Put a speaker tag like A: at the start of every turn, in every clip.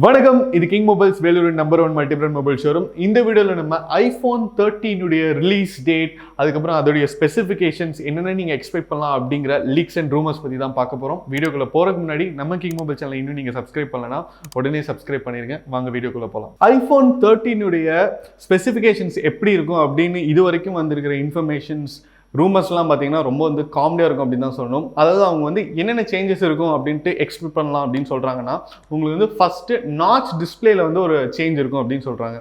A: வணக்கம், இது king mobiles Vellore number 1 multi brand mobile showroom. இந்த வீடியோவில் நம்ம iPhone 13 உடைய ரிலீஸ் டேட், அதுக்கப்புறம் அதோடைய ஸ்பெசிஃபிகேஷன்ஸ் என்னென்ன நீங்கள் எக்ஸ்பெக்ட் பண்ணலாம் அப்படிங்கிற லீக்ஸ் அண்ட் ரூமர்ஸ் பற்றி தான் பார்க்க போகிறோம். வீடியோக்குள்ளே போகிறதுக்கு முன்னாடி நம்ம கிங் மொபைல் சேனல் இன்னும் நீங்கள் சப்ஸ்கிரைப் பண்ணலன்னா உடனே சப்ஸ்கிரைப் பண்ணிடுங்க. வாங்க வீடியோக்குள்ளே போகலாம். iPhone 13 உடைய ஸ்பெசிஃபிகேஷன்ஸ் எப்படி இருக்கும் அப்படின்னு இது வரைக்கும் வந்திருக்கிற இன்ஃபர்மேஷன்ஸ் ரூமர்ஸ்லாம் பார்த்தீங்கன்னா ரொம்ப காமெடியாக இருக்கும் அப்படின்னு தான் சொல்லணும். அதாவது அவங்க என்னென்ன சேஞ்சஸ் இருக்கும் அப்படின்ட்டு எக்ஸ்பெக்ட் பண்ணலாம் அப்படின்னு சொல்கிறாங்கன்னா, உங்களுக்கு ஃபஸ்ட்டு நாட்ச் டிஸ்பிளேல ஒரு சேஞ்ச் இருக்கும் அப்படின்னு சொல்கிறாங்க.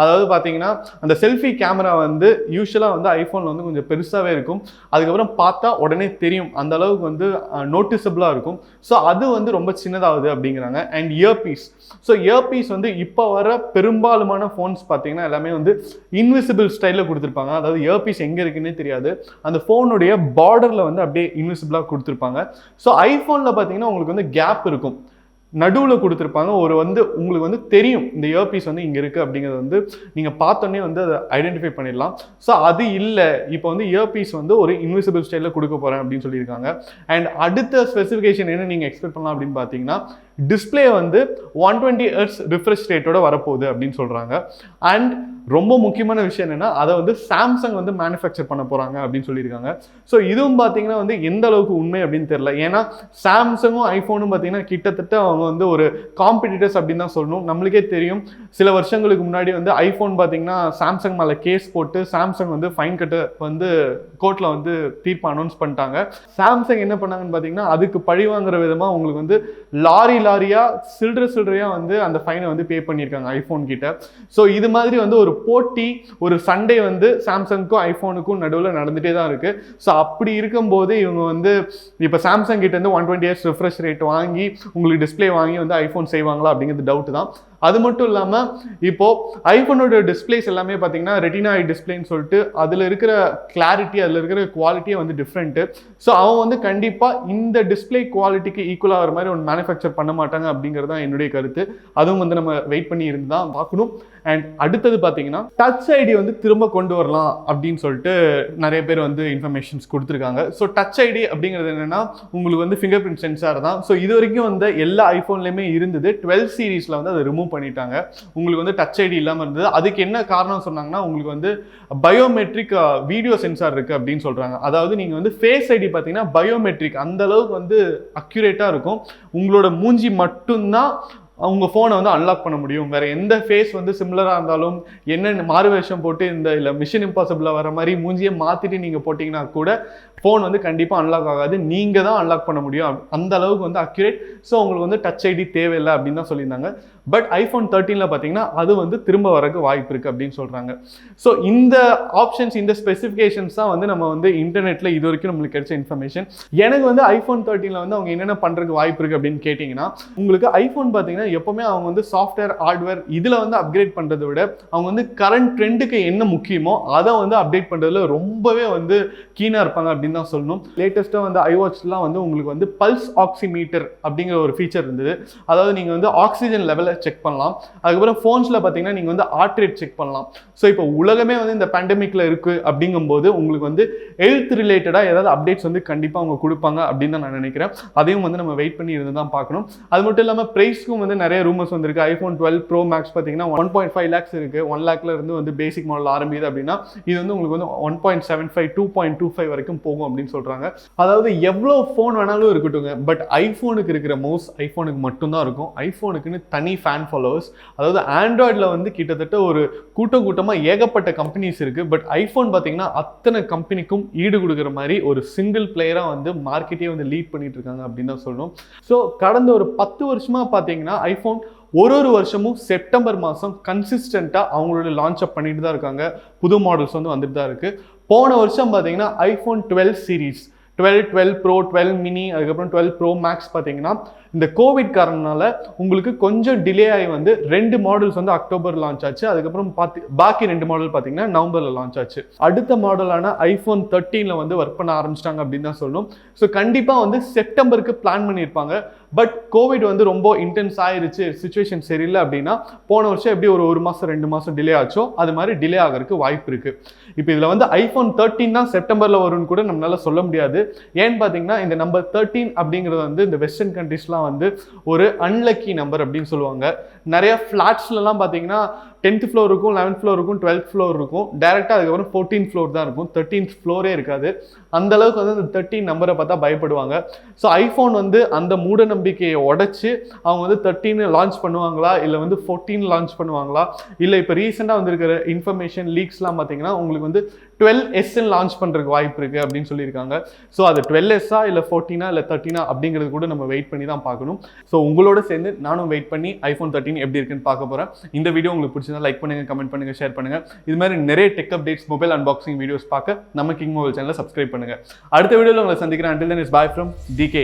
A: அதாவது பார்த்தீங்கன்னா அந்த செல்ஃபி கேமரா யூஸ்வலாக ஐஃபோனில் கொஞ்சம் பெருசாகவே இருக்கும். அதுக்கப்புறம் பார்த்தா உடனே தெரியும், அந்த அளவுக்கு நோட்டிசபிளாக இருக்கும். ஸோ அது ரொம்ப சின்னதாகுது அப்படிங்கிறாங்க. அண்ட் இயர்பீஸ், ஸோ இயர்பீஸ் இப்போ வர பெரும்பாலுமான ஃபோன்ஸ் பார்த்தீங்கன்னா எல்லாமே இன்விசிபிள் ஸ்டைலில் கொடுத்துருப்பாங்க. அதாவது இயர்பீஸ் எங்கே இருக்குன்னே தெரியாது, அந்த ஃபோனுடைய பார்டரில் அப்படியே இன்விசிபிளாக கொடுத்துருப்பாங்க. ஸோ ஐஃபோனில் பார்த்தீங்கன்னா உங்களுக்கு கேப் இருக்கும், நடுவில் கொடுத்துருப்பாங்க. உங்களுக்கு தெரியும் இந்த இயர்பீஸ் இங்கே இருக்குது அப்படிங்கிறது நீங்கள் பார்த்தோன்னே அதை ஐடென்டிஃபை பண்ணிடலாம். ஸோ அது இல்லை, இப்போ இயர்பீஸ் ஒரு இன்விசிபிள் ஸ்டைலில் கொடுக்க போகிறேன் அப்படின்னு சொல்லியிருக்காங்க. அண்ட் அடுத்த ஸ்பெசிஃபிகேஷன் என்ன நீங்கள் எக்ஸ்பெக்ட் பண்ணலாம் அப்படின்னு பார்த்தீங்கன்னா, டிஸ்பிளே 120 Hz ரிஃப்ரெஷ் ரேட்டோட வரப்போகுது அப்படின்னு சொல்கிறாங்க. அண்ட் ரொம்ப முக்கியமான விஷயம் என்னன்னா, அதை சாம்சங் மேனுஃபேக்சர் பண்ண போகிறாங்க அப்படின்னு சொல்லியிருக்காங்க. ஸோ இதுவும் பார்த்தீங்கன்னா எந்த அளவுக்கு உண்மை அப்படின்னு தெரியல. ஏன்னா சாம்சங்கும் ஐஃபோனும் பார்த்தீங்கன்னா கிட்டத்தட்ட அவங்க ஒரு காம்படிட்டர்ஸ் அப்படின்னு தான் சொல்லணும். நம்மளுக்கே தெரியும், சில வருஷங்களுக்கு முன்னாடி ஐஃபோன் பார்த்தீங்கன்னா சாம்சங் மேலே கேஸ் போட்டு சாம்சங் ஃபைன் கட்ட கோர்ட்டில் தீர்ப்பு அனௌன்ஸ் பண்ணிட்டாங்க. சாம்சங் என்ன பண்ணாங்கன்னு பார்த்தீங்கன்னா, அதுக்கு பழி வாங்குற விதமாக உங்களுக்கு லாரியா சில்லறையா அந்த ஃபைனை பே பண்ணியிருக்காங்க ஐஃபோன் கிட்ட. ஸோ இது மாதிரி ஒரு போட்டி, ஒரு சண்டே சாம்சங்க்கும் ஐஃபோனுக்கும் நடுவில் நடந்துகிட்டே தான் இருக்கு. ஸோ அப்படி இருக்கும்போது இவங்க இப்போ சாம்சங் கிட்ட 120 Hz ரிஃப்ரெஷ் ரேட் வாங்கி உங்களுக்கு டிஸ்பிளே வாங்கி ஐஃபோன் செய்வாங்களா அப்படிங்கிறது டவுட் தான். அது மட்டும் இல்லாமல் இப்போ ஐஃபோனோட டிஸ்பிளேஸ் எல்லாமே பார்த்தீங்கன்னா ரெட்டினா டிஸ்பிளேன்னு சொல்லிட்டு அதில் இருக்கிற கிளாரிட்டி, அதில் இருக்கிற குவாலிட்டியே டிஃப்ரெண்ட்டு. ஸோ அவங்க கண்டிப்பாக இந்த டிஸ்பிளே குவாலிட்டிக்கு ஈக்குவலாக வர மாதிரி மேனுஃபேக்சர் பண்ண மாட்டாங்க அப்படிங்கிறது தான் என்னுடைய கருத்து. அதுவும் நம்ம வெயிட் பண்ணி இருந்து தான் பார்க்கணும். அண்ட் அடுத்தது பார்த்தீங்கன்னா, டச் ஐடி திரும்ப கொண்டு வரலாம் அப்படின்னு சொல்லிட்டு நிறைய பேர் இன்ஃபர்மேஷன்ஸ் கொடுத்துருக்காங்க. ஸோ டச் ஐடி அப்படிங்கிறது என்னன்னா, உங்களுக்கு ஃபிங்கர் பிரிண்ட் சென்சார் தான். ஸோ இது வரைக்கும் எல்லா ஐஃபோன்லையுமே இருந்தது. 12 சீரீஸில் அதை ரிமூவ் பண்ணிட்டாங்க. உங்களுக்கு டச் ஐடி இல்லாமல் இருந்தது. அதுக்கு என்ன காரணம் சொன்னாங்கன்னா, உங்களுக்கு பயோமெட்ரிக் வீடியோ சென்சார் இருக்கு அப்படின்னு சொல்றாங்க. அதாவது நீங்க ஃபேஸ் ஐடி பார்த்தீங்கன்னா பயோமெட்ரிக் அந்த அளவுக்கு அக்யூரேட்டா இருக்கும். உங்களோட மூஞ்சி மட்டும்தான் அவங்க ஃபோனை அன்லாக் பண்ண முடியும். வேற எந்த ஃபேஸ் சிமிலராக இருந்தாலும் என்ன மாறு வேஷம் போட்டு இல்லை மிஷன் இம்பாசிபிளாக வர மாதிரி மூஞ்சியை மாற்றிட்டு நீங்கள் போட்டிங்கன்னா கூட ஃபோன் கண்டிப்பாக அன்லாக் ஆகாது. நீங்கள் தான் அன்லாக் பண்ண முடியும். அந்த அளவுக்கு அக்யூரேட். ஸோ உங்களுக்கு டச் ஐடி தேவையில்லை அப்படின்னு தான் சொல்லியிருந்தாங்க. பட் ஐஃபோன் 13 பார்த்தீங்கன்னா அது திரும்ப வரக்கு வாய்ப்பு இருக்குது அப்படின்னு சொல்கிறாங்க. ஸோ இந்த ஆப்ஷன்ஸ், இந்த ஸ்பெசிஃபிகேஷன்ஸ் தான் நம்ம இன்டர்நெட்டில் இது வரைக்கும் நம்மளுக்கு கிடைச்ச இன்ஃபர்மேஷன். எனக்கு ஐஃபோன் 13 அவங்க என்னென்ன பண்ணுறதுக்கு வாய்ப்பு இருக்குது அப்படின்னு கேட்டிங்கன்னா, உங்களுக்கு ஐஃபோன் பார்த்தீங்கன்னா எப்பவுமே அவங்க சாஃப்ட்வேர் ஹார்ட்வேர் இதில் அப்கிரேட் பண்ணுறதை விட அவங்க கரண்ட் ட்ரெண்டுக்கு என்ன முக்கியமோ அதை அப்டேட் பண்ணுறதுல ரொம்பவே கீனாக இருப்பாங்க அப்படின்னு தான் சொல்லணும். லேட்டஸ்ட்டாக ஐவாட்ச்லாம் உங்களுக்கு பல்ஸ் ஆக்சிமீட்டர் அப்படிங்கிற ஒரு ஃபீச்சர் இருந்தது. அதாவது நீங்கள் ஆக்சிஜன் லெவலை செக் பண்ணலாம். அதுக்கப்புறம் ஃபோன்ஸில் பார்த்தீங்கன்னா நீங்கள் ஹார்ட் ரேட் செக் பண்ணலாம். ஸோ இப்போ உலகமே இந்த பேண்டமிக்ல இருக்கு அப்படிங்கும்போது உங்களுக்கு ஹெல்த் ரிலேட்டடாக ஏதாவது அப்டேட்ஸ் கண்டிப்பாக அவங்க கொடுப்பாங்க அப்படின்னு தான் நான் நினைக்கிறேன். அதையும் நம்ம வெயிட் பண்ணி இருந்து தான் பார்க்கணும். அது மட்டும் இல்லாமல் ப்ரைஸ்க்கும் நிறைய ரூமர்ஸ் வந்திருக்கு. ஐஃபோன் 12 ப்ரோ மேக்ஸ் பார்த்தீங்கன்னா 1.5 lakhs இருக்கு. 1 lakhல இருந்து பேசிக் மாடல் ஆரம்பிக்குது அப்படின்னா இது உங்களுக்கு 1.75 2.25 வரைக்கும் போகும் அப்படின்னு சொல்றாங்க. அதாவது எவ்வளோ ஃபோன் வேணாலும் இருக்கட்டுங்க, பட் ஐஃபோனுக்கு இருக்கிற மவுஸ் ஐஃபோனுக்கு மட்டும்தான் இருக்கும். ஐஃபோனுக்குன்னு தனி ஃபேன் ஃபாலோவர்ஸ். அதாவது ஆண்ட்ராய்டில் கிட்டத்தட்ட ஒரு கூட்டமாக ஏகப்பட்ட கம்பெனிஸ் இருக்கு. பட் ஐஃபோன் பார்த்தீங்கன்னா அத்தனை கம்பெனிக்கும் ஈடு கொடுக்குற மாதிரி ஒரு சிங்கிள் பிளேயராக மார்க்கெட்டே லீட் பண்ணிட்டு இருக்காங்க அப்படின்னு தான் சொல்லணும். ஸோ கடந்த ஒரு 10 வருஷமா பார்த்தீங்கன்னா ஐஃபோன் ஒரு வருஷமும் செப்டம்பர் மாதம் கன்சிஸ்டண்ட்டாக அவங்களோட லான்ச் அப் பண்ணிட்டு தான் இருக்காங்க. புது மாடல்ஸ் வந்துட்டு தான் இருக்கு. போன வருஷம் பார்த்தீங்கன்னா ஐஃபோன் 12 சீரீஸ், 12 ப்ரோ, 12 மினி, அதுக்கப்புறம் 12 ப்ரோ மேக்ஸ் பார்த்தீங்கன்னா இந்த கோவிட் காரணனால உங்களுக்கு கொஞ்சம் டிலே ஆகி 2 மாடல்ஸ் அக்டோபர் லான்ச் ஆச்சு. அதுக்கப்புறம் பாக்கி 2 மாடல் பார்த்தீங்கன்னா நவம்பர்ல லான்ச் ஆச்சு. அடுத்த மாடலான ஐஃபோன் 13 ஒர்க் பண்ண ஆரம்பிச்சிட்டாங்க அப்படின்னு தான் சொல்லணும். ஸோ கண்டிப்பாக செப்டம்பருக்கு பிளான் பண்ணியிருப்பாங்க. பட் கோவிட் வந்து ரொம்ப இன்டென்ஸ் ஆயிருச்சு, சுச்சுவேஷன் சரியில்லை அப்படின்னா போன வருஷம் எப்படி ஒரு மாதம் 2 மாதம் டிலே ஆச்சோ அது மாதிரி டிலே ஆகிறதுக்கு வாய்ப்பு இருக்கு. இப்போ இதில் வந்து iPhone 13 தான் செப்டம்பரில் வரும்னு கூட நம்மளால சொல்ல முடியாது. ஏன்னு பார்த்தீங்கன்னா இந்த நம்பர் 13 அப்படிங்கிறது வந்து இந்த வெஸ்டர்ன் கண்ட்ரீஸ்லாம் வந்து ஒரு அன்லக்கி நம்பர் அப்படின்னு சொல்லுவாங்க. நிறைய ஃப்ளாட்ஸ்லாம் பார்த்தீங்கன்னா 10th ஃப்ளோர் இருக்கும், 11th ஃப்ளோர் இருக்கும், 12th ஃப்ளோர் இருக்கும், டேரெக்டாக அதுக்கப்புறம் 14th ஃப்ளோர் தான் இருக்கும், 13th ஃப்ளோரே இருக்காது. அந்த அளவுக்கு வந்து அந்த 13 நம்பரை பார்த்தா பயப்படுவாங்க. ஸோ ஐஃபோன் வந்து அந்த மூட நம்பிக்கையை உடைச்சு அவங்க வந்து 13 லான்ச் பண்ணுவாங்களா இல்லை வந்து 14 லான்ச் பண்ணுவாங்களா, இல்லை இப்போ ரீசெண்டாக வந்திருக்கிற இன்ஃபர்மேஷன் லீக்ஸ்லாம் பார்த்தீங்கன்னா உங்களுக்கு வந்து 12S லான்ச் பண்ணுறதுக்கு வாய்ப்பு இருக்குது அப்படின்னு சொல்லியிருக்காங்க. ஸோ அது 12S இல்லை 14 இல்லை 13 அப்படிங்கிறது கூட நம்ம வெயிட் பண்ணி தான் பார்க்கணும். ஸோ உங்களோட சேர்ந்து நானும் வெயிட் பண்ணி iPhone 13 எப்படி இருக்குன்னு பார்க்க போகிறேன். இந்த வீடியோ உங்களுக்கு பிடிச்சிருந்தா லைக் பண்ணுங்க, கமெண்ட் பண்ணுங்க, ஷேர் பண்ணுங்க. இது மாதிரி நிறைய tech updates, mobile unboxing videos பார்க்க நம்ம கிங் மொபைல் சேனலை சப்ஸ்கிரைப் பண்ணுங்க. அடுத்த வீடியோவில் உங்களை சந்திக்கிறேன். Until then, it's bye from DK.